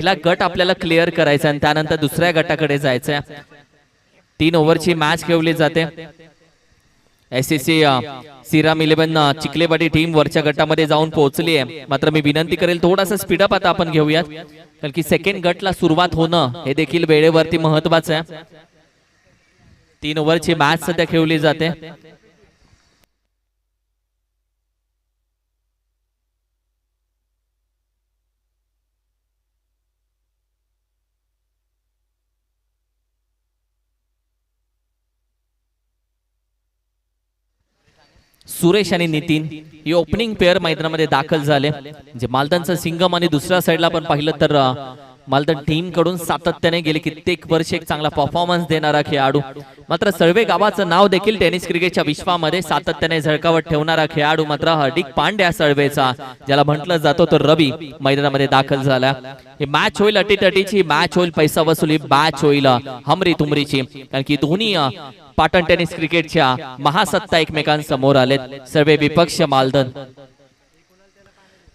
पहिला गट आपल्याला क्लिअर करायचा आणि त्यानंतर दुसऱ्या गटाकडे जायचंय। 3 ओव्हरची मॅच खेळली जाते। एसएससी सीरम 11 चिखलेवाडी टीम वरच्या गटामध्ये जाऊन पोहोचली आहे। मात्र मी विनंती करेल थोडासा स्पीडअप आता आपण घेऊयात, कारण की सेकंड गटला सुरुवात होणं हे देखील वेळेवरती महत्त्वाचं आहे। 3 ओव्हरची मॅच सध्या खेळली जाते। सुरेश आणि नितीन ही ओपनिंग पेअर मैदानामध्ये दाखल झाले। जे मालदनचा सिंगम आणि दुसऱ्या साईडला पण पाहिलं तर मालदन टीम कडून सातत्याने गेले कित्येक वर्ष एक चांगला परफॉर्मन्स देणारा खेळाडू, मात्र सर्वे गावाचं नाव देखील टेनिस क्रिकेटच्या विश्वामध्ये सातत्याने झळकावत ठेवणारा खेळाडू मात्र हार्दिक पांड्या सर्वेचा, ज्याला म्हटलं जातो तो रवी, मैदानामध्ये दाखल झाला। ही मॅच होईल अटीतटीची, मॅच होईल पैसा वसुली, मॅच होईल हमरी तुमरीची, कारण की दोन्ही पाटण टेनिस क्रिकेटच्या महासत्ता एकमेकांसमोर आलेत। सर्वे विपक्ष मालदन।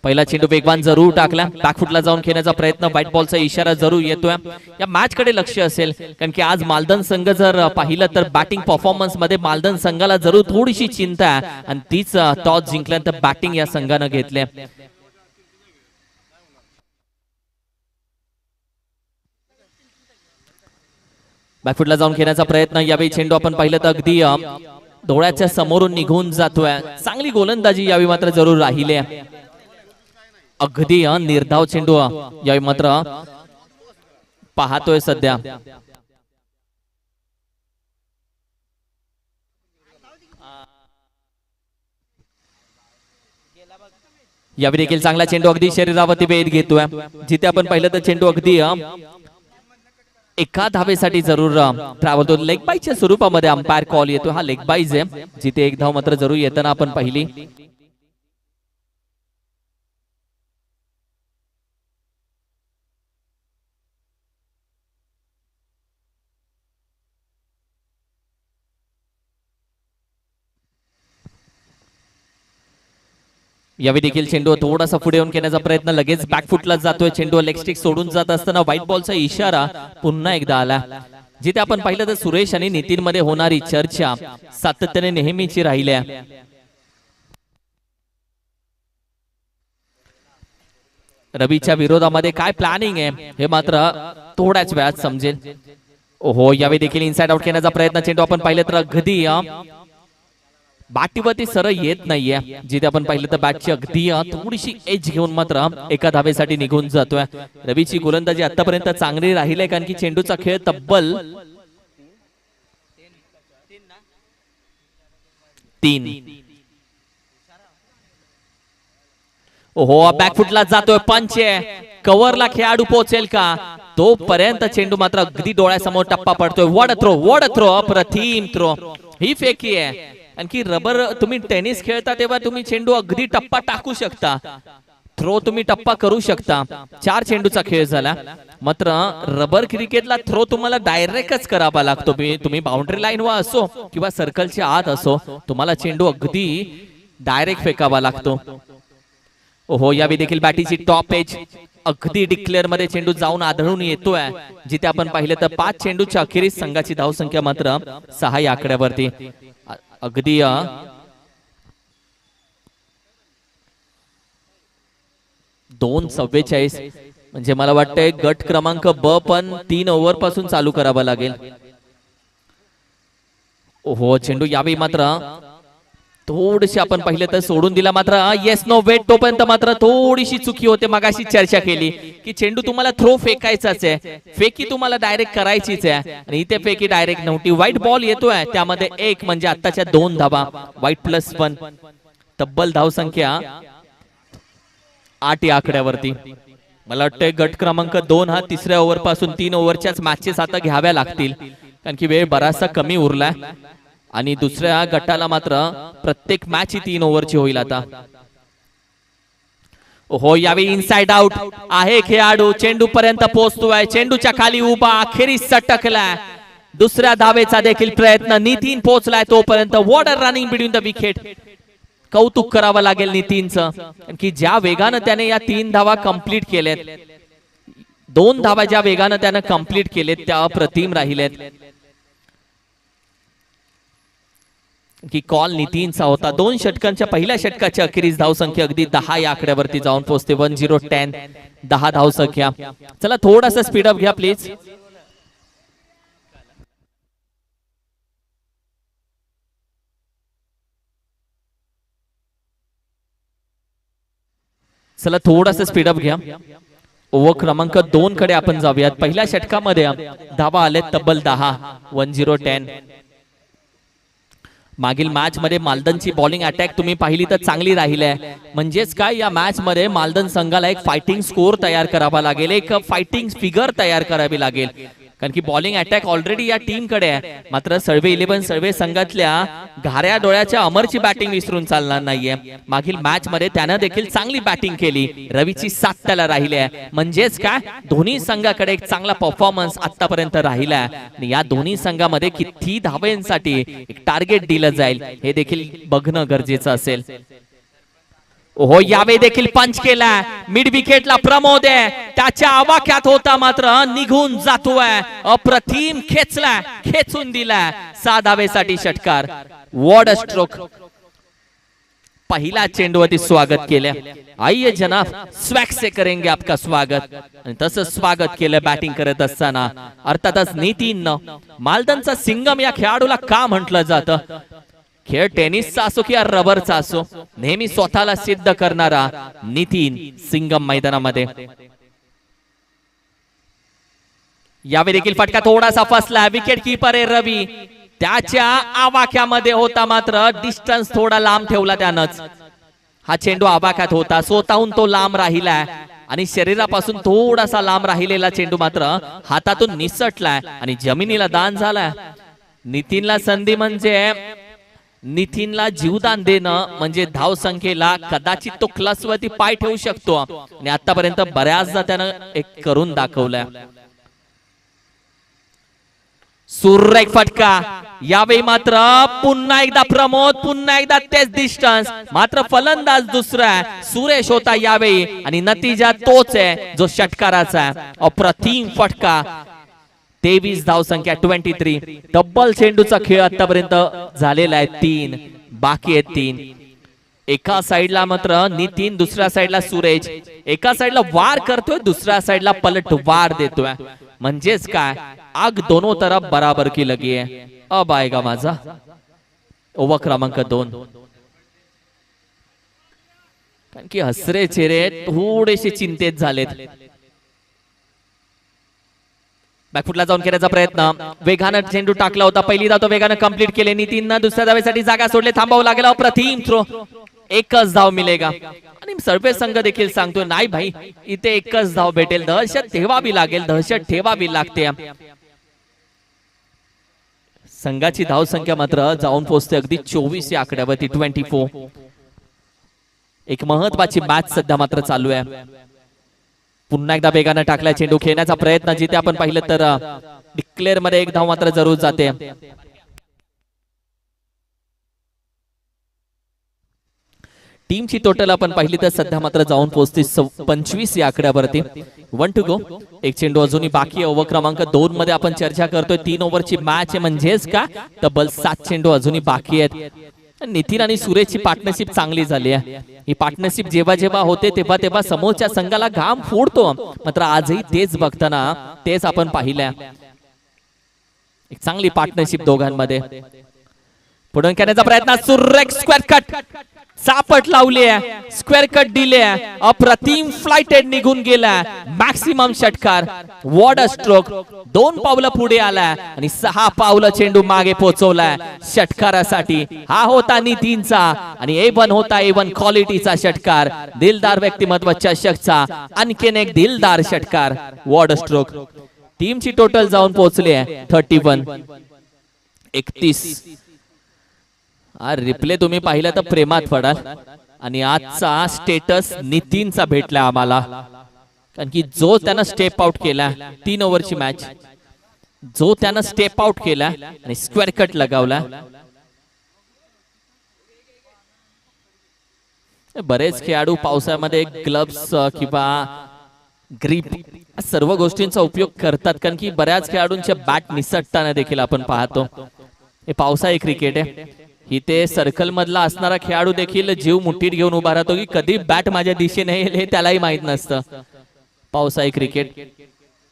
पहिला चेंडू वेगवान जरूर टाकला, बॅकफुटला जाऊन खेळण्याचा प्रयत्न, व्हाईट बॉलचा इशारा जरूर येतोय। या मॅच कडे लक्ष असेल, कारण की आज मालदन संघ जर पाहिलं तर बॅटिंग परफॉर्मन्स मध्ये मालदन संघाला जरूर थोडीशी चिंता आहे आणि तीच टॉस जिंकल्यानंतर बॅटिंग या संघानं घेतले। बॅकफुटला जाऊन खेळण्याचा प्रयत्न, यावेळी चेंडू आपण पाहिलं तर अगदी डोळ्याच्या समोरून निघून जातोय। चांगली गोलंदाजी यावेळी मात्र जरूर राहिली, अगदी निर्धाव चेंडू यावेळी मात्र पाहतोय सध्या। यावेळी देखील चांगला चेंडू अगदी शरीरावरती वेध घेतोय। जिथे आपण पाहिलं तर चेंडू अगदी एका धावेसाठी जरूर ट्रॅव्हल होतो। लेग बाईच्या स्वरूपामध्ये अंपायर कॉल येतो, हा लेग बाईज आहे, जिथे एक धाव मात्र जरूर येताना आपण पाहिली। यावेळी देखील चेंडू थोडासा पुढे येऊन खेळण्याचा प्रयत्न, लगेच बॅकफुटला जातोय चेंडू, लेग स्टिक सोडून जात असताना व्हाईट बॉलचा इशारा पुन्हा एकदा आला। जिथे आपण पाहिलं तर सुरेश आणि नितीन मध्ये होणारी चर्चा सातत्याने नेहमीची राहिली आहे। रवीच्या विरोधामध्ये काय प्लॅनिंग आहे हे मात्र थोड्याच वेळात समजेल। ओहो, यावेळी देखील इनसाइड आउट खेळण्याचा प्रयत्न, चेंडू आपण पाहिलं तर अगदी बॅटीवरती सरळ येत नाहीये। जिथे आपण पाहिलं तर बॅटची अगदी थोडीशी एज घेऊन मात्र एका धावेसाठी निघून जातोय। रवीची गोलंदाजी आतापर्यंत चांगली राहिली, कारण की चेंडूचा खेळ तब्बल 3। ओहो, बॅकफुटला जातोय, पंच आहे, कव्हरला खेळाडू पोहोचेल का? तोपर्यंत चेंडू मात्र अगदी डोळ्यासमोर टप्पा पडतोय। वड थ्रो, अप्रतिम थ्रो, ही फेकी आहे। आणखी रबर तुम्ही टेनिस खेळता तेव्हा तुम्ही चेंडू अगदी टप्पा टाकू शकता, थ्रो तुम्ही टप्पा करू शकता। 4 चेंडूचा खेळ झाला, मात्र रबर क्रिकेटला थ्रो तुम्हाला डायरेक्टच करावा लागतो। तुम्ही बाउंड्री लाईन वर असो किंवा सर्कलच्या आत असो, तुम्हाला चेंडू अगदी डायरेक्ट फेकावा लागतो। ओहो, यावेळी देखील बॅटीची टॉप एज अगदी डिक्लेअर मध्ये चेंडू जाऊन आढळून येतोय। जिथे आपण पाहिलं तर 5 चेंडूच्या अखेरीस संघाची धावसंख्या मात्र 6 या आकड्यावरती। अगदी 2:44 म्हणजे मला वाटतंय गट क्रमांक ब पण 3 ओव्हर पासून चालू करावा लागेल। ओहो, चेंडू यावेळी मात्र थोडीशी आपण पाहिलं तर सोडून दिला, मात्र येस नो वेट तोपर्यंत मात्र थोडीशी चुकी होते। मगाशी चर्चा केली की चेंडू तुम्हाला थ्रो फेकायचाच आहे, फेकी तुम्हाला डायरेक्ट करायचीच आहे, आणि इथे फेकी डायरेक्ट नव्हती। व्हाईट बॉल येतोय, त्यामध्ये 1 म्हणजे आताच्या 2 धावा, व्हाईट प्लस 1, तब्बल धावसंख्या 8 या आकड्यावरती। मला वाटतंय गट क्रमांक 2 हा 3ऱ्या ओव्हर पासून 3 ओव्हरच्याच मॅचेस आता घ्याव्या लागतील, कारण की वेळ बराचसा कमी उरलाय आणि दुसऱ्या गटाला मात्र प्रत्येक मॅच ही 3 ओव्हरची होईल आता। ओहो, यावेळी इनसाइड आउट आहे खेळाडू, चेंडू पर्यंत पोहोचतोय, चेंडूच्या खाली उभा, अखेरीस सटकलाय। दुसऱ्या धावेचा देखील प्रयत्न, नितीन पोहोचलाय तोपर्यंत। What a running between the wicket, कौतुक करावं लागेल नितीनचं, की ज्या वेगानं त्याने या 3 धावा कंप्लीट केल्यात। 2 धावा ज्या वेगानं त्यानं कंप्लीट केलेत त्या अप्रतिम राहिलेत की कॉल नितीनचा होता. 2 षटकांच्या पहिल्या षटकाच्या अखेरीस धावसंख्या अगदी 10 या आकड्यावरती जाऊन पोहोचते. 10-10 10 धावसंख्या. चला थोडासा स्पीडअप घ्या प्लीज. चला थोडासा स्पीडअप घ्या. ओव्हर क्रमांक 2 कडे आपण जाऊयात. पहिल्या षटकामध्ये धावा आले तब्बल 10. 10-10. मागील मॅच मध्ये मालदनची बॉलिंग अटॅक तुम्ही पाहिली तर चांगली राहिली आहे. म्हणजेच काय या मॅच मध्ये मालदन संघाला एक फायटिंग स्कोर तयार करावा लागेल, एक फायटिंग फिगर तयार करावी लागेल. कारण की बॉलिंग अटॅक ऑलरेडी या टीम कडे आहे. मात्र सर्वे 11 सर्वे संघातल्या घाऱ्या डोळ्याच्या अमरची बॅटिंग विसरून चालणार नाहीये. मागील मॅच मध्ये त्यानं देखील चांगली बॅटिंग केली. रवीची साथ त्याला राहिली आहे. म्हणजेच काय दोन्ही संघाकडे एक चांगला परफॉर्मन्स आतापर्यंत राहिला आहे. आणि या दोन्ही संघामध्ये किती धावांसाठी एक टार्गेट दिलं जाईल हे देखील बघणं गरजेचं असेल. ओहो यावेळी देखील पंच केला. मिड विकेटला प्रमोद आहे, त्याच्या आवाक्यात होता मात्र निघून जातोय. अप्रतिम खेचला, खेचून दिला. 6 धावेसाठी षटकार. वॉड स्ट्रोक. पहिला चेंडूवरती स्वागत केले. आइए जनाब स्वॅग से करेंगे आपका स्वागत. आणि तसं स्वागत केलं बॅटिंग करत असताना. अर्थातच नितीननं मालदनचा सिंगम या खेळाडूला का म्हटलं जातं. खेळ टेनिसचा असो किंवा रबरचा असो, नेहमी स्वतःला सिद्ध करणारा नितीन सिंगम मैदानामध्ये. यावेळी देखील फटका थोडासा फसला. विकेट किपर आहे रवी, त्याच्या आवाक्यामध्ये होता मात्र डिस्टन्स थोडा लांब ठेवला त्यानंच. हा चेंडू आवाक्यात होता, स्वतःहून तो लांब राहिला आणि शरीरापासून थोडासा लांब राहिलेला चेंडू मात्र हातातून निसटलाय आणि जमिनीला दान झालाय. नितीनला संधी म्हणजे नितीनला जीवदान देणं म्हणजे धावसंख्येला कदाचित तो क्लासवरती पाय ठेवू शकतो आणि आतापर्यंत बऱ्याचदा त्यानं एक करून दाखवलाय. सुरेख फटका. यावेळी मात्र पुन्हा एकदा प्रमोद, पुन्हा एकदा तेच डिस्टन्स. मात्र फलंदाज दुसरा सुरेश होता यावेळी आणि नतीजा तोच आहे जो षटकाराचा आहे. अप्रतिम फटका. 23 धावसंख्या 23. डबल चेंडूचा खेळ आतापर्यंत झालेला आहे. 3 बाकी आहेत. 3 एका साइडला मात्र नितीन, दुसऱ्या साइडला सुरेश. एका साइडला वार करतोय, दुसऱ्या साइडला पलट वार देतोय. म्हणजेच काय आग दोनों तरफ बराबर की लगी है. अब आएगा माझा ओव्हर क्रमांक 2. कारण की हसरे चेहरे थोडेसे चिंतेत झालेत. बॅकफुटला जाऊन खेळण्याचा प्रयत्न. वेगानं चेंडू टाकला होता. पहिली धाव तो वेगानं कंप्लीट केले. नितीननं दुसऱ्या धावेसाठी जागा सोडले. थांबावं लागेल. अप्रतिम थ्रो. एकच धाव मिलेगा. आणि सर्वे संघ देखील सांगतो नाही भाई इथे एकच धाव भेटेल. दहशत ठेवावी लागेल, दहशत ठेवावी लागते. संघाची धाव संख्या मात्र जाऊन पोहोचते अगदी 24 या आकड्यावरती. 24. एक महत्वाची मॅच सध्या मात्र चालू आहे. पुन्हा एकदा वेगानं टाकला चेंडू. खेळण्याचा प्रयत्न. जिथे आपण पाहिलं तर डिक्लेअर मध्ये एक धाव मात्र जरूर जाते. टीमची टोटल आपण पाहिली तर सध्या मात्र जाऊन पोहोचते 25 या आकड्यावरती. 1 टू गो. एक चेंडू अजूनही बाकी आहे. ओव्हर क्रमांक 2 मध्ये आपण चर्चा करतोय. 3 ओव्हरची मॅच आहे. म्हणजेच का तब्बल 7 चेंडू अजूनही बाकी आहेत. नितीन आणि सुरेशची पार्टनरशिप चांगली झाली आहे. ही पार्टनरशिप जेव्हा जेव्हा होते तेव्हा तेव्हा समोरच्या संघाला घाम फोडतो. मात्र आजही तेच बघताना तेच आपण पाहिलं. एक चांगली पार्टनरशिप दोघांमध्ये. पुढे खेळण्याचा प्रयत्न. सुरेख स्क्वेअर कट. सापट लावली आहे. स्क्वेअर कट दिले. अप्रतिम फ्लाइटेड निघून गेला. मॅक्सिमम षटकार. वॉड स्ट्रोक. 2 पावलं पुढे आलाय आणि 6 पावलं चेंडू मागे पोहोचवलाय षटकारासाठी. हा होता नितीनचा आणि A1 होता A1 क्वालिटीचा षटकार. दिलदार व्यक्तिमत्व चषकचा आणखीन एक दिलदार षटकार. वॉड स्ट्रोक. टीमची टोटल जाऊन पोहोचली आहे 31. 31. रिप्ले तुम्ही पाहिलं तर प्रेमात पडाल. आणि आजचा स्टेटस नितीनचा भेटला आम्हाला. कारण की जो त्यानं स्टेप आउट केला 3 ओव्हरची मॅच, जो त्यानं स्टेप आउट केला आणि स्क्वेअर कट लगावला. बरेच खेळाडू पावसामध्ये ग्लव्स किंवा ग्रीप सर्व गोष्टींचा उपयोग करतात, कारण की बऱ्याच खेळाडूंच्या बॅट निसटताना देखील आपण पाहतो. हे पावसाळी क्रिकेट आहे. इथे सर्कल मधला असणारा खेळाडू देखील जीव मुठीत घेऊन उभा राहतो की कधी बॅट माझ्या दिशेने येईल हे त्यालाही माहित नसतं. पावसाळी क्रिकेट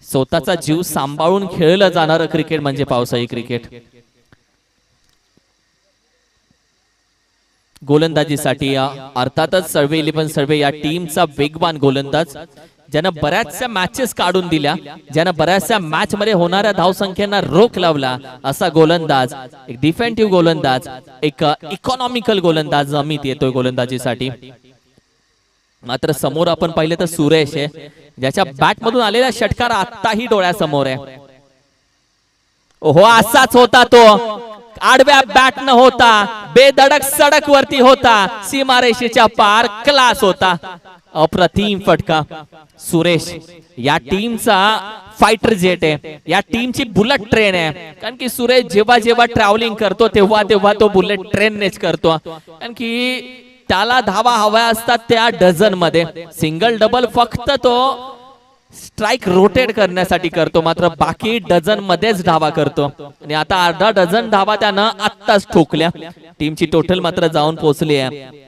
स्वतःचा जीव सांभाळून खेळलं जाणारं क्रिकेट म्हणजे पावसाळी क्रिकेट. गोलंदाजीसाठी अर्थातच सर्वे 11 सर्वे या टीमचा वेगवान गोलंदाज, ज्यानं बऱ्याचशा मॅचेस काढून दिल्या, ज्यानं बऱ्याचशा मॅच मध्ये होणाऱ्या धावसंख्येला रोख लावला, असा गोलंदाज, एक डिफेन्सिव्ह गोलंदाज, एक इकॉनॉमिकल गोलंदाज अमित येतोय गोलंदाजीसाठी. मात्र समोर आपण पाहिले तर सुरेश आहे, ज्याच्या बॅट मधून आलेला षटकार आताही डोळ्यासमोर आहे. ओहो, असाच होता तो, आडव्या बॅट न होता बेधडक सडक वरती होता, सीमारेषेच्या पार क्लास होता. अप्रतिम फटका. सुरेश या टीमचा फायटर जेट आहे, या टीमची बुलेट ट्रेन आहे, कारण की सुरेश जेव्हा जेव्हा ट्रॅव्हलिंग करतो तेव्हा तेव्हा तो बुलेट ट्रेननेच करतो, कारण की त्याला धावा हव्या असतात त्या डझन मध्ये. सिंगल डबल फक्त तो स्ट्राइक रोटेट करण्यासाठी करतो, मात्र बाकी डझन मध्येच धावा करतो. आणि आता अर्धा डझन धावा त्यानं आत्ताच ठोकल्या. टीमची टोटल मात्र जाऊन पोहोचली आहे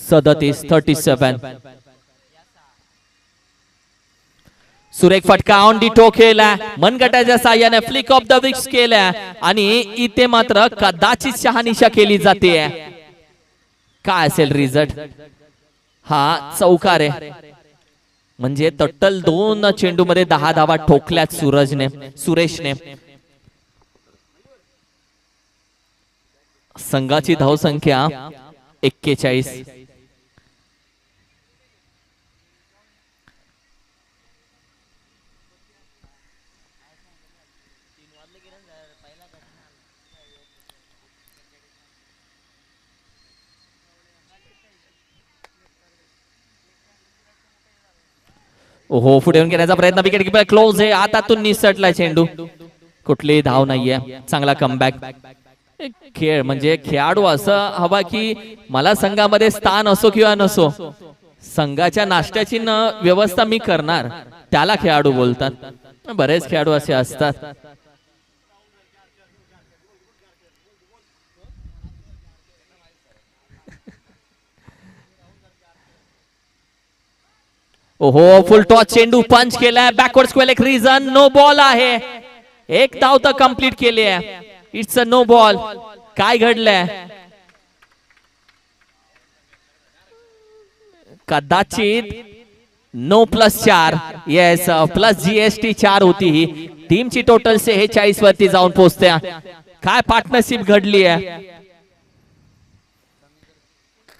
37. सुरेख फटका ऑन डी टो केला, मनगटाच्या साह्याने फ्लिक ऑफ द विक्स केल्या, आणि इथे मात्र कदाचित शहानिशा केली जाते. काय असेल रिझल्ट? हा चौकार आहे, म्हणजे टोटल 2 चेंडू मध्ये 10 धावा ठोकल्यात सुरेशने. संघाची धावसंख्या 41. ओहो, पुढे येऊन घेण्याचा प्रयत्न, विकेट किपर क्लोज आहे. आता तो निसटला चेंडू, कुठलीही धाव नाहीये. चांगला कमबॅक. खेळ म्हणजे खेळाडू असं हवा की मला संघामध्ये स्थान असो किंवा नसो, संघाच्या नाश्त्याची व्यवस्था मी करणार, त्याला खेळाडू बोलतात. बरेच खेळाडू असे असतात. ओहो, फुल टॉस चेंडू पंच केलाय, बॅकवर्ड स्क्वेअर एक रिझन, नो बॉल आहे. एक धाव तर कंप्लीट केली आहे. It's a no ball. काय घडलंय? कदाचित नो +4, येस प्लस GST 4 होती ही. टीमची टोटल 46 वरती जाऊन पोहोचते. काय पार्टनरशिप घडली आहे,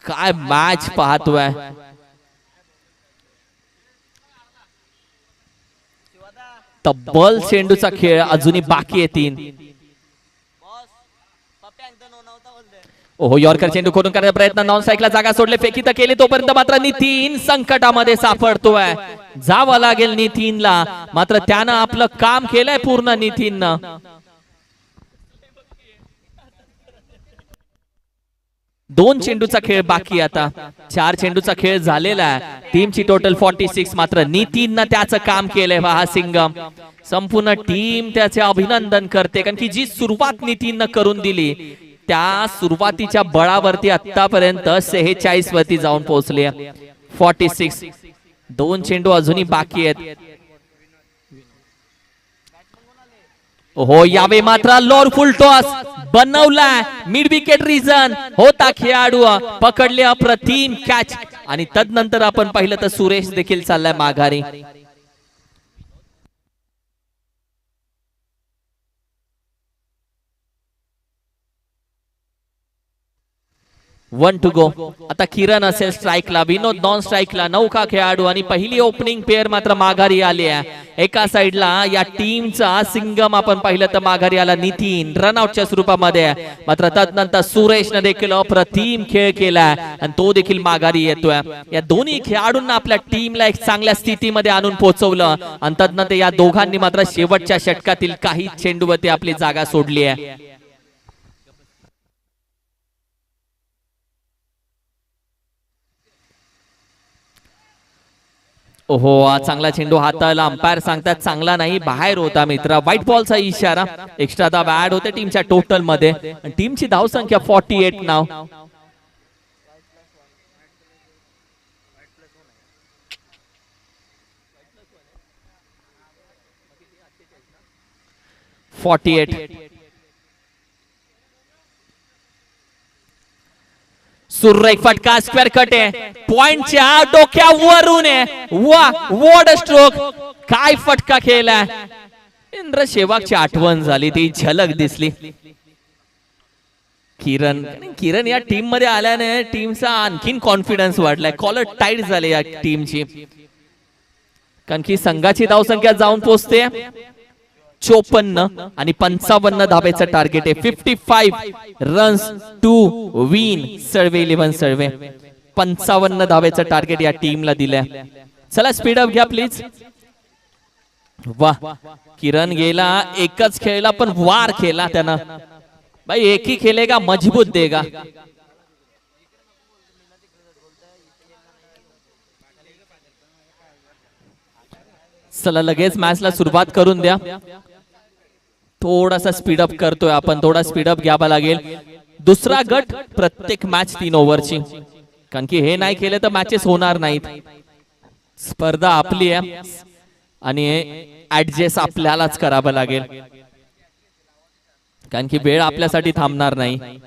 काय मॅच पाहतोय. तब्बल चेंडूचा खेळ अजूनही बाकी आहे 3. ओहो, यॉर्कर चेंडू करून करण्याचा प्रयत्न, नॉन साईकला जागा सोडले, फेकी तर केली, तोपर्यंत मात्र नितीन संकटामध्ये सापडतोय. जावं लागेल नितीनला, मात्र त्यानं आपलं काम केलंय पूर्ण. नितीननं 2 चेंडूचा खेळ बाकी, आता 4 चेंडूचा खेळ झालेला आहे. टीमची टोटल 46, मात्र नितीननं त्याचं काम केलंय. हा सिंगम, संपूर्ण टीम त्याचे अभिनंदन करते, कारण की जी सुरुवात नितीननं करून दिली त्या सुरुवातीच्या बळावरती आतापर्यंत 46 वरती जाऊन पोहोचले. 46. 2 चेंडू अजूनही बाकी आहेत. हो, यावे मात्र लोअर फुल टॉस बनवलाय, मिड विकेट रिझन होता. खेळाडू पकडले, अप्रतिम कॅच. आणि तदनंतर आपण पाहिलं तर सुरेश देखील चाललाय माघारी. 1 to go. आता किरण असेल स्ट्राईकला, विनोद नॉन स्ट्राईकला. नौका खेळाडू आणि पहिली ओपनिंग पेअर मात्र माघारी आली आहे. एका साइडला या टीमचा सिंगम आपण पाहिलं तर माघारी आला नितीन रनआउटच्या स्वरूपामध्ये, मात्र तदनंतर सुरेशने देखील अप्रतिम खेळ केलाय आणि तो देखील माघारी येतोय. या दोन्ही खेळाडूंना आपल्या टीमला एक चांगल्या स्थितीमध्ये आणून पोहोचवलं आणि तदनंतर या दोघांनी मात्र शेवटच्या षटकातील काही चेंडूवरती आपली जागा सोडली आहे. ओहो, चांगला चेंडू हाताला, अंपायर सांगतात चांगला नाही, बाहेर होता मित्रा. व्हाईट बॉलचा इशारा. एक्स्ट्रा धाव ऍड होते टीमच्या टोटल मध्ये. टीमची धाव संख्या 48 नाव. सुरेख फटका, स्क्वेअर कट आहे, पॉइंटच्या डोक्यावरून आहे. वा, वॉट अ स्ट्रोक, काय फटका खेळलाय. इंद्र शेवागची आठवण झाली, ती झलक दिसली. किरण या टीम मध्ये आल्याने टीमचा आणखीन कॉन्फिडन्स वाढलाय. कॉलर टाईट झाले या टीमची, कारण की संघाची धावसंख्या जाऊन पोहोचते 54 आणि 55 धाब्याचं टार्गेट आहे. 55 रन्स टू विन सर्वे 11 सर्वे. 55 धाब्याचं टार्गेट या टीमला दिलंय. चला स्पीड अप घ्या प्लीज. वाह, किरण गेला, एकच खेळला पण वार खेळला त्यानं. भाई एक ही खेलेगा मजबूत देगा. चला लगेच मॅचला सुरुवात करून द्या. थोडासा स्पीडअप करतोय आपण, थोडा स्पीडअप घ्यावा लागेल. दुसरा गट प्रत्येक मॅच 3 ओव्हरची, कारण की हे नाही केलं तर मॅचेस होणार नाहीत. स्पर्धा आपली आहे आणि ऍडजस्ट आपल्यालाच करावं लागेल, कारण की वेळ आपल्यासाठी थांबणार नाही.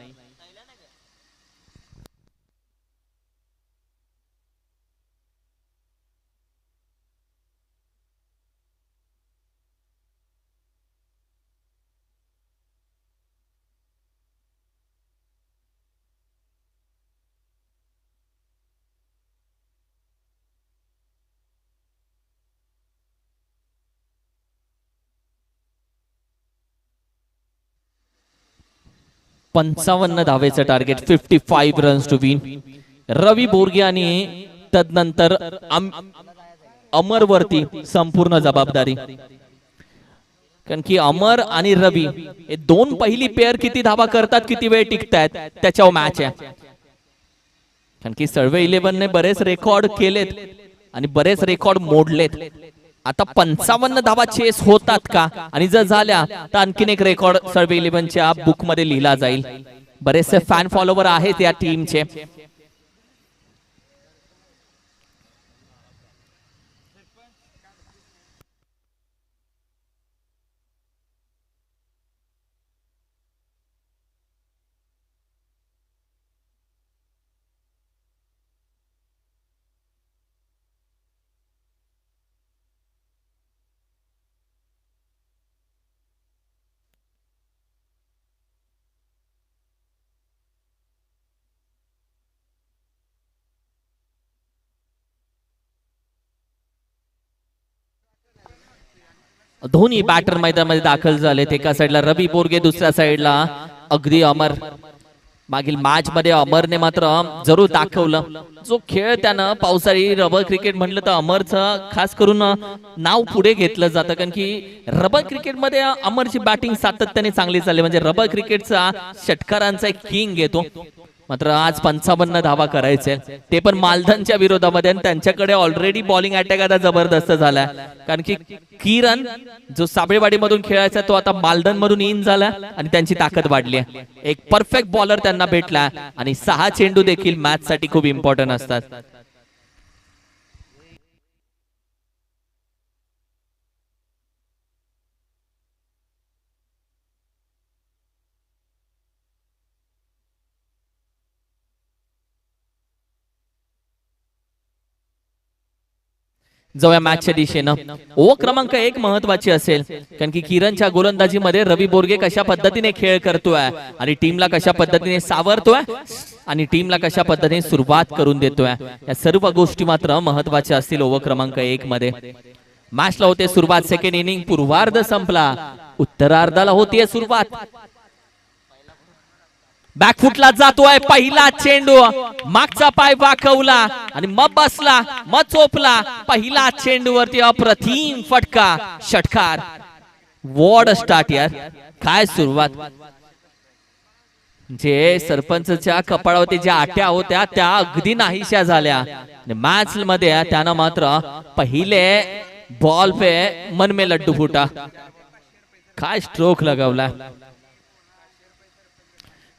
पंचावन्न धावेचं टार्गेट, 55 रन्स टू विन. रवी बोरगे आणि तदनंतर अमर वरती संपूर्ण जबाबदारी, कारण की अमर आणि रवी हे दोन पहिली पेअर किती धावा करतात, किती वेळ टिकतायत त्याच्यावर मॅच आहे. कारण की सर्वे 11 ने बरेच रेकॉर्ड केलेत आणि बरेच रेकॉर्ड मोडलेत. आता 55 धावा चेस होतात का, आणि जर झाल्या तर आणखीन एक रेकॉर्ड सर्वे 11 च्या बुक मध्ये लिहिला जाईल. बरेचसे फॅन फॉलोवर आहेत या टीमचे. दोन्ही बॅटर मैदानामध्ये दाखल झालेत. एका साईडला रवी बोरगे, दुसऱ्या साईडला अगदी अमर. मागील मॅच मध्ये अमरने मात्र जरूर दाखवलं जो खेळ त्यानं. पावसाळी रबर क्रिकेट म्हटलं तर अमरचं खास करून नाव पुढे घेतलं जातं, कारण की रबर क्रिकेट मध्ये अमरची बॅटिंग सातत्याने चांगली चालली. म्हणजे रबर क्रिकेटचा षटकारांचा एक किंग येतो. मात्र आज 55 धावा करायचे, ते पण मालधनच्या विरोधामध्ये. आणि त्यांच्याकडे ऑलरेडी बॉलिंग अटॅक आता जबरदस्त झालाय, कारण की किरण जो साबळेवाडी मधून खेळायचा तो आता मालधन मधून इन झाला आणि त्यांची ताकद वाढली आहे. एक परफेक्ट बॉलर त्यांना भेटला आणि 6 चेंडू देखील मॅच साठी खूप इम्पॉर्टंट असतात. जाऊया मॅचच्या दिशेनं. ओव्हर क्रमांक 1 महत्वाची असेल, कारण की किरणच्या गोलंदाजीमध्ये रवी बोरगे कशा पद्धतीने खेळ करतोय आणि टीमला कशा पद्धतीने सावरतोय आणि टीमला कशा पद्धतीने सुरुवात करून देतोय, या सर्व गोष्टी मात्र महत्वाच्या असतील ओव्हर क्रमांक 1 मध्ये. मॅचला होते सुरुवात. सेकंड इनिंग पूर्वार्ध संपला, उत्तरार्धाला होतीये सुरुवात. बॅकफुटला जातोय पहिला चेंडू, मागचा पाय वाकवला आणि मग बसला, मग चोपला. पहिला चेंडूवरती अप्रतिम फटका, षटकार. वॉट अ स्टार्ट यार, काय सुरुवात. जे सरपंचच्या कपाळावरती ज्या आट्या होत्या त्या अगदी नाहीशा झाल्या. मॅच मध्ये त्यानं मात्र पहिले बॉल पे मन में लड्डू फुटा. काय स्ट्रोक लगावला.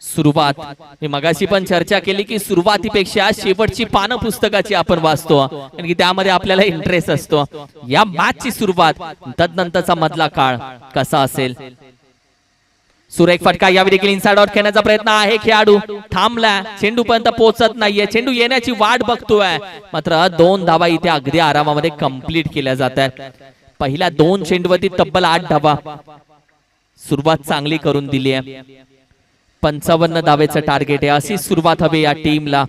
सुरुवात मी मगाशी पण चर्चा केली की सुरुवातीपेक्षा शेवटची पानं पुस्तकाची आपण वाचतो कारण की त्यामध्ये आपल्याला इंटरेस्ट असतो. या मॅचची सुरुवात तदनंतरचा मधला काळ कसा असेल. सुरेख फटका यावेळी देखील इनसाइड आउट खेळण्याचा प्रयत्न आहे. खेळाडू थांबला. चेंडू पर्यंत पोहोचत नाहीये. चेंडू येण्याची वाट बघतोय. मात्र 2 धावा इथे अगदी आरामामध्ये कंप्लीट केल्या जात आहेत. पहिल्या 2 चेंडूवरती तब्बल 8 धावा. सुरुवात चांगली करून दिली आहे. 55 धावेचं टार्गेट आहे. अशी सुरुवात हवी या टीमला.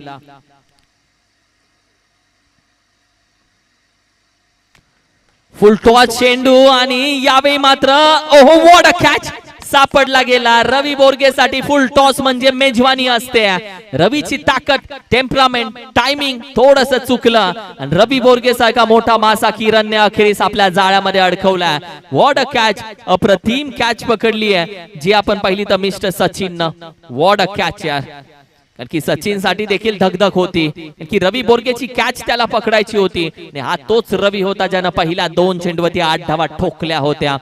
फुल टॉस चेंडू आणि यावेळी मात्र ओहो व्हॉट अ कॅच सापडला गेला. रवी बोरगेसाठी फुल टॉस म्हणजे मेजवानी असते. रवीची ताकद, टेम्परामेंट, टायमिंग थोडस चुकलं आणि रवी बोरगे सारखा मोठा मासा किरणने अखेरीस आपल्या जाळ्यामध्ये अडकवला. What a catch. अप्रतिम कॅच पकडली आहे जी आपण पाहिली तर mister Sachin. What a catch यार. कारण की सचिन साठी देखील धगधग होती की रवी बोरगेची कॅच त्याला पकडायची होती. हा तोच रवी होता ज्यानं पहिल्या 2 चेंडूवरती 8 धावा ठोकल्या होत्या.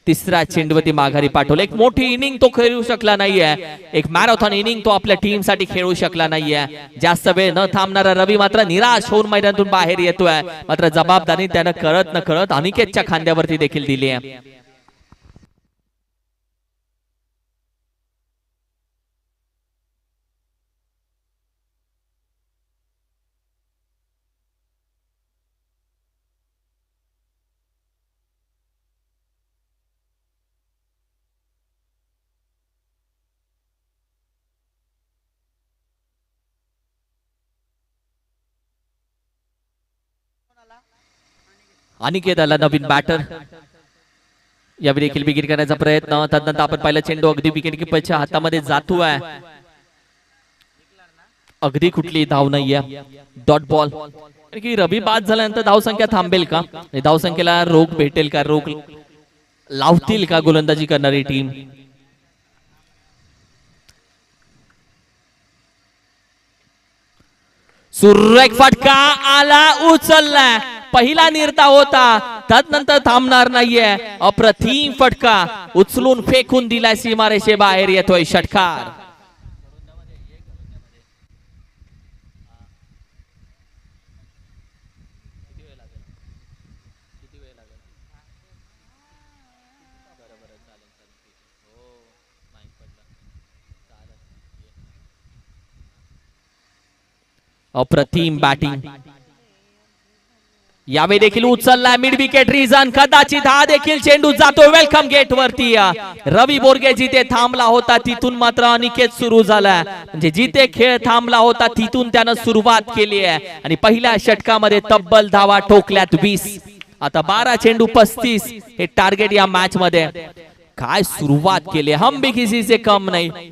तिसरा चेंडूवरती माघारी पाठवलं. एक मोठी इनिंग तो खेळू शकला नाहीये. एक मॅरेथॉन इनिंग तो आपल्या टीम साठी खेळू शकला नाहीये. जास्त वेळ न थांबणारा रवी मात्र निराश होऊन मैदानातून बाहेर येतोय. मात्र जबाबदारी त्यानं कळत न कळत अनिकेतच्या खांद्यावरती देखील दिली आहे. अनिकेत आला नवीन बॅटर. यावेळी देखील विकेट करण्याचा प्रयत्न. तदनंतर आपण पाहिलं चेंडू अगदी विकेट किपरच्या हातामध्ये जातोय. अगदी कुठली धाव नाहीये. Dot ball. की रवी बाद झाल्यानंतर धावसंख्या थांबेल का. धावसंख्येला रोख भेटेल का. रोख लावतील का गोलंदाजी करणारी टीम. सुरेख फटका आला. उचलला. पहिला निर्धाव होता. तदनंतर थांबणार नाहीये. अप्रतिम फटका उचलून फेकून दिलाय. सीमारेषे बाहेर येतोय षटकार. अप्रतिम बॅटिंग. यावेळी देखील उचलला. Mid wicket reason. कदाचित हा देखील चेंडू जातोय वेलकम गेट वरती. रवी बोरगे जिथे थांबला होता तिथून मात्र अनिकेत सुरू झाला. म्हणजे जिथे खेळ थांबला होता तिथून त्यानं सुरुवात केली आहे आणि पहिल्या षटकामध्ये तब्बल धावा ठोकल्यात 20. आता 12 चेंडू 35 हे टार्गेट या मॅच मध्ये. काय सुरुवात केली. हम भी किसी से कम नाही.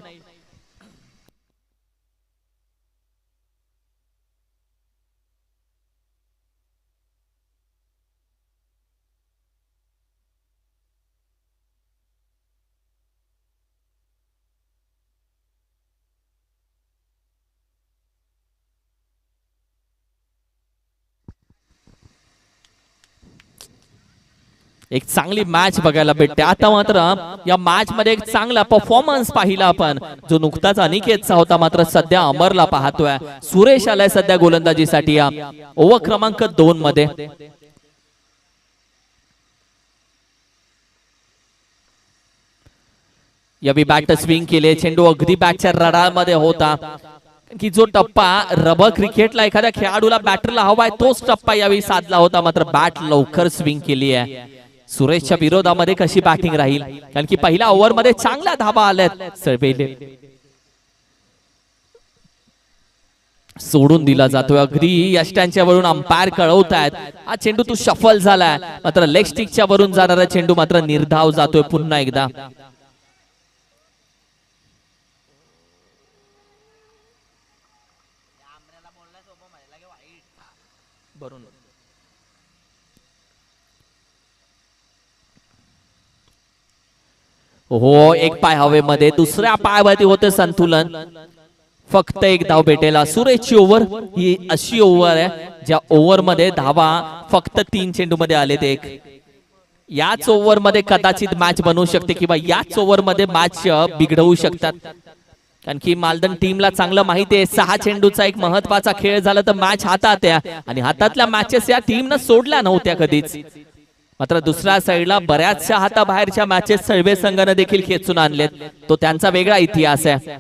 एक चांगली मॅच बघायला भेटते. आता मात्र या मॅच मध्ये एक चांगला परफॉर्मन्स पाहिला आपण जो नुकताच अनिकेतचा होता. मात्र सध्या अमरला पाहतोय. सुरेश आलाय सध्या गोलंदाजीसाठी या ओव्हर क्रमांक 2 मध्ये. यावी बॅट स्विंग केले. चेंडू अगदी बॅटच्या रडामध्ये होता की जो टप्पा रबर क्रिकेटला एखाद्या खेळाडूला बॅटरला हवाय तोच टप्पा यावेळी साधला होता. मात्र बॅट लवकर स्विंग केली आहे. सुरेशच्या विरोधामध्ये कशी बॅटिंग राहील कारण की पहिल्या ओव्हर मध्ये चांगल्या धाबा आल्यात. सर्वेले सोडून दिला जातोय. अगदी यष्ट्यांच्या वरून अंपायर कळवतायत हा चेंडू तू शफल झालाय. मात्र लेग स्टिकच्या वरून जाणारा चेंडू मात्र निर्धाव जातोय पुन्हा एकदा. हो, एक पाय हवेमध्ये, दुसऱ्या पायावरती होते संतुलन. फक्त एक धाव भेटेल. सुरेशची ओव्हर ही अशी ओव्हर आहे ज्या ओव्हर मध्ये धावा फक्त 3 चेंडू मध्ये आलेत. एक याच ओव्हर मध्ये कदाचित मॅच बनवू शकते किंवा याच ओव्हर मध्ये मॅच बिघडवू शकतात. कारण की मालदन टीमला चांगलं माहिती आहे 6 चेंडूचा एक महत्वाचा खेळ झाला तर मॅच हातात आहे आणि हातातल्या मॅचेस या टीमनं सोडल्या नव्हत्या कधीच. मात्र दुसऱ्या साईडला बऱ्याचशा हाताबाहेरच्या मॅचेस सर्वे संघाने देखील खेचून आणलेत. तो त्यांचा वेगळा इतिहास आहे.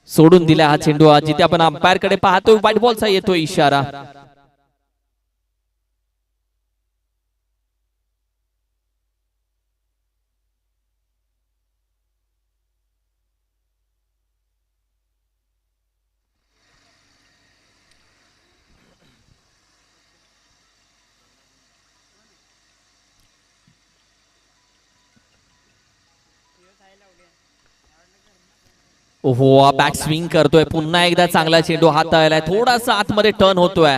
सोडून दिला हा चेंडू. जिथे आपण अंपायर कडे पाहतोय व्हाईट बॉलचा येतो इशारा. ओहो, बॅक स्विंग करतोय पुन्हा एकदा. चांगला चेंडू हाताळलाय. थोडासा आतमध्ये टर्न होतोय.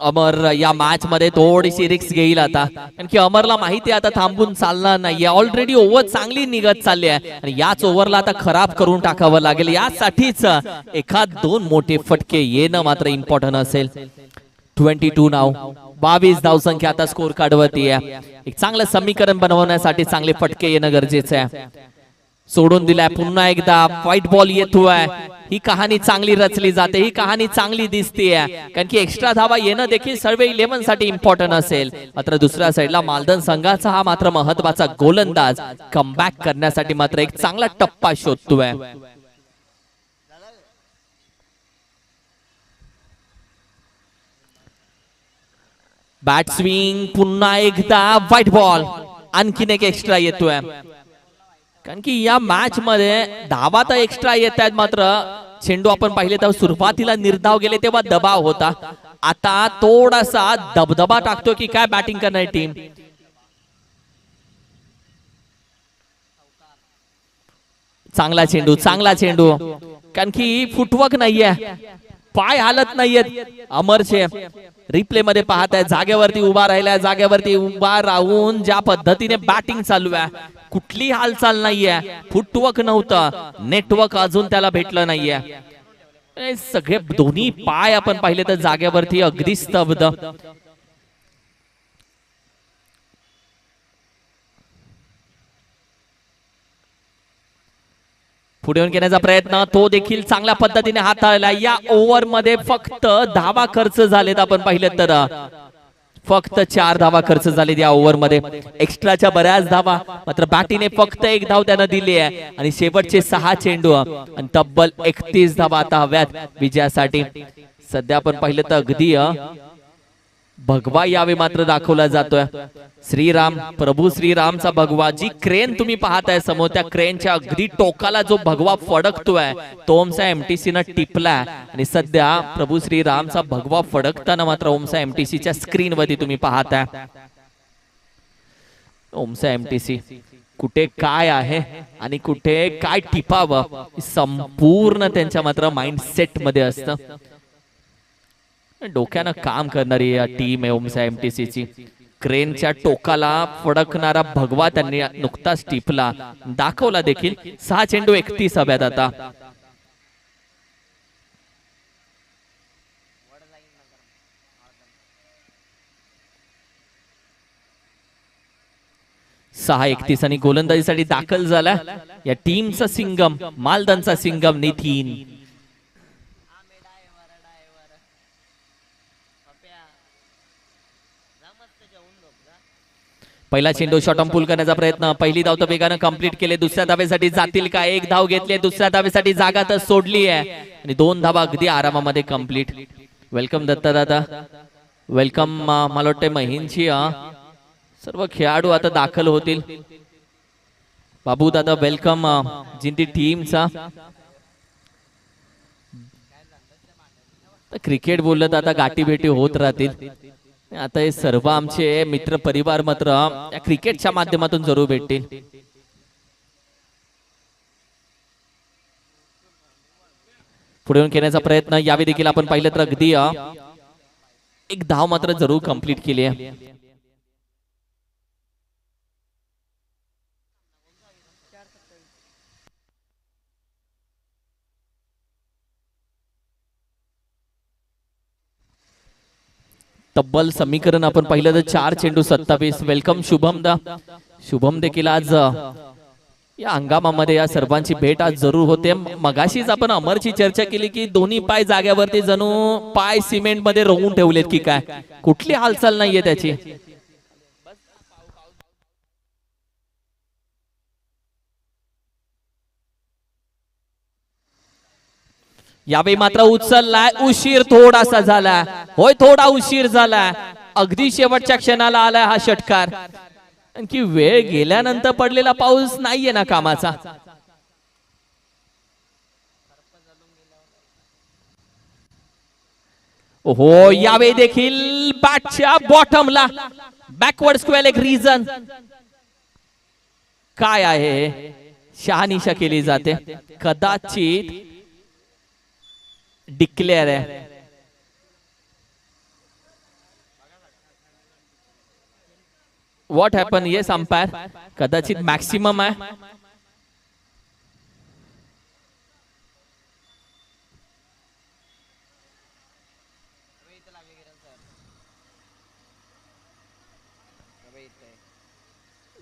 अमर या मॅच मध्ये थोडीशी रिस्क घेईल आता, कारण की अमरला माहिती आहे आता थांबून चालणार नाहीये. ऑलरेडी ओव्हर चांगली निघत चालली आहे आणि याच ओव्हरला आता खराब करून टाकावं लागेल. यासाठीच एखाद 2 मोठे फटके येणं मात्र इम्पॉर्टंट असेल. 22 नाव 22 धावसंख्या आता स्कोर कार्डवरती आहे. एक चांगलं समीकरण बनवण्यासाठी चांगले फटके येणं गरजेचं आहे. सोडून दिलाय पुन्हा एकदा. व्हाईट बॉल येतोय. ही कहाणी चांगली रचली जाते. ही कहाणी चांगली दिसतेय कारण की एक्स्ट्रा धावा येणं देखील सर्वे 11 साठी इम्पॉर्टंट असेल. मात्र दुसऱ्या साईडला मालदन संघाचा हा मात्र महत्वाचा गोलंदाज कमबॅक करण्यासाठी मात्र एक चांगला टप्पा शोधतोय. बॅट स्विंग पुन्हा एकदा. White ball. आणखीन एक एक्स्ट्रा येतोय. कारण की या मॅच मध्ये धावा तर एक्स्ट्रा येत आहेत. मात्र चेंडू आपण पाहिले तर सुरुवातीला निर्धाव गेले तेव्हा दबाव होता. आता थोडासा दबदबा टाकतो की काय बॅटिंग करणारी टीम. चांगला चेंडू, चांगला चेंडू. कारण की फुटवर्क नाहीये, पाय हालत नाहीयेत अमरचे. रिप्ले मध्ये पाहताय जागेवरती उभा राहिलाय. जागेवरती उभा राहून ज्या पद्धतीने बॅटिंग चालू आहे, कुठली हालचाल नाहीये. फुटवर्क नव्हतं, नेटवर्क अजून त्याला भेटलं नाहीये. सगळे दोन्ही पाय आपण पाहिले तर जागेवरती अगदी स्तब्ध. पुढे येऊन घेण्याचा प्रयत्न तो देखील चांगल्या पद्धतीने हाताळला. या ओव्हर मध्ये फक्त धावा खर्च झालेत आपण पाहिलं तर. फक्त 4 धावा खर्च झालेत या ओव्हर मध्ये. एक्स्ट्राच्या बऱ्याच धावा, मात्र बॅटीने फक्त 1 धाव त्यानं दिली आहे आणि शेवटचे 6 चेंडू आणि तब्बल 31 धावा आता हव्यात विजयासाठी. सध्या आपण पाहिलं तर अगदी भगवा यावे मात्र दाखवला जातोय. श्रीराम, प्रभू श्रीरामचा भगवा. जी क्रेन तुम्ही पाहताय समोर, त्या क्रेनच्या अगदी टोकाला जो भगवा फडकतोय तो ओमसा एमटीसी न टिपलाय आणि सध्या प्रभू श्रीरामचा भगवा फडकताना मात्र ओमसा एमटीसीच्या स्क्रीन वरती तुम्ही पाहताय. ओमसा एमटीसी कुठे काय आहे आणि कुठे काय टिपावं संपूर्ण त्यांच्या मात्र माइंडसेट मध्ये असतं. डोक्यानं काम करणारी टीम आहे ओमसा एमटीसी ची. क्रेनच्या टोकाला फडकणारा भगवा त्यांनी नुकताच टिपला, दाखवला देखील. 6 चेंडू 31 हव्यात आता. सहा 31 आणि गोलंदाजीसाठी दाखल झाला या टीमचा सिंगम, मालदनचा सिंगम नितीन. पहिला चेंडू शॉर्टम पुल करण्याचा प्रयत्न. पहिली धाव तर वेगानं कंप्लीट केले. दुसऱ्या धावेसाठी जातील का? 1 धाव घेतली. दुसऱ्या धावेसाठी जागा तर सोडली आहे आणि 2 धावा अगदी आरामामध्ये कंप्लीट. वेलकम दत्ता दादा, वेलकम. मला वाटतं महिनची सर्व खेळाडू आता दाखल होतील. बाबू दादा वेलकम. जिंती टीमचा क्रिकेट बोललं तर आता गाठी भेटी होत राहतील. आता हे सर्व आमचे मित्र परिवार मात्र या क्रिकेटच्या माध्यमातून जरूर भेटतील. पुढे येऊन खेळण्याचा प्रयत्न. यावेळी देखील आपण पाहिलं तर अगदी 1 धाव मात्र जरूर कंप्लीट केली आहे. तब्बल समीकरण आपण पाहिलं तर 4 चेंडू 27. वेलकम शुभम दा. शुभम देखील आज या हंगामामध्ये या सर्वांची भेट आज जरूर होते. मगाशीच आपण अमरची चर्चा केली की दोन्ही पाय जाग्यावरती जणू पाय सिमेंट मध्ये रोवून ठेवलेत की काय, कुठली हालचाल नाहीये त्याची. यावेळी मात्र उचललाय, उशीर थोडासा झाला. होय, थोडा उशीर झाला. अगदी शेवटच्या क्षणाला आलाय हा षटकार. आणखी वेळ गेल्यानंतर पडलेला पाऊस नाहीये ना कामाचा. हो, यावेळी देखील बॅटच्या बॉटमला बॅकवर्ड स्क्वेअर एक रिझन काय आहे, शहानिशा केली जाते. कदाचित डिक्लेअर आहे. व्हॉट हॅपन, येस अंपायर, कदाचित मॅक्सिमम आहे.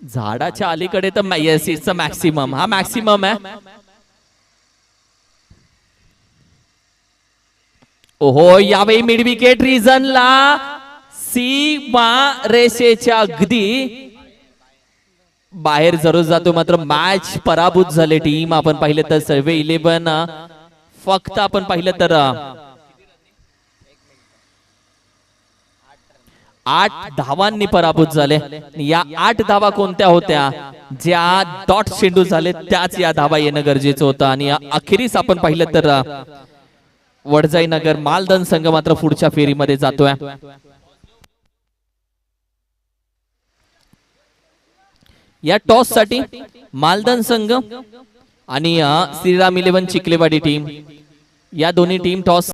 झाडाच्या अलीकडे तर येस, इट्स अ मॅक्सिमम. हा मॅक्सिमम आहे. ओहो, यावेळी मिड विकेट रिझनला सीमा रेषेच्या अगदी बाहेर जरूर जातो. मात्र मॅच पराभूत झाले टीम. आपण पाहिलं तर सर्व 11 फक्त आपण पाहिलं तर 8 धावांनी पराभूत झाले. या 8 धावा कोणत्या होत्या, ज्या डॉट चेंडू झाले त्याच या धावा येणं गरजेचं होतं. आणि अखेरीस आपण पाहिलं तर वडजाई नगर मालदन संघ मात्र पुढच्या फेरीमध्ये जातोय. या टॉस साठी मालदन संघ आणि श्रीराम 11 चिखलेवाडी टीम, या दोन्ही टीम टॉस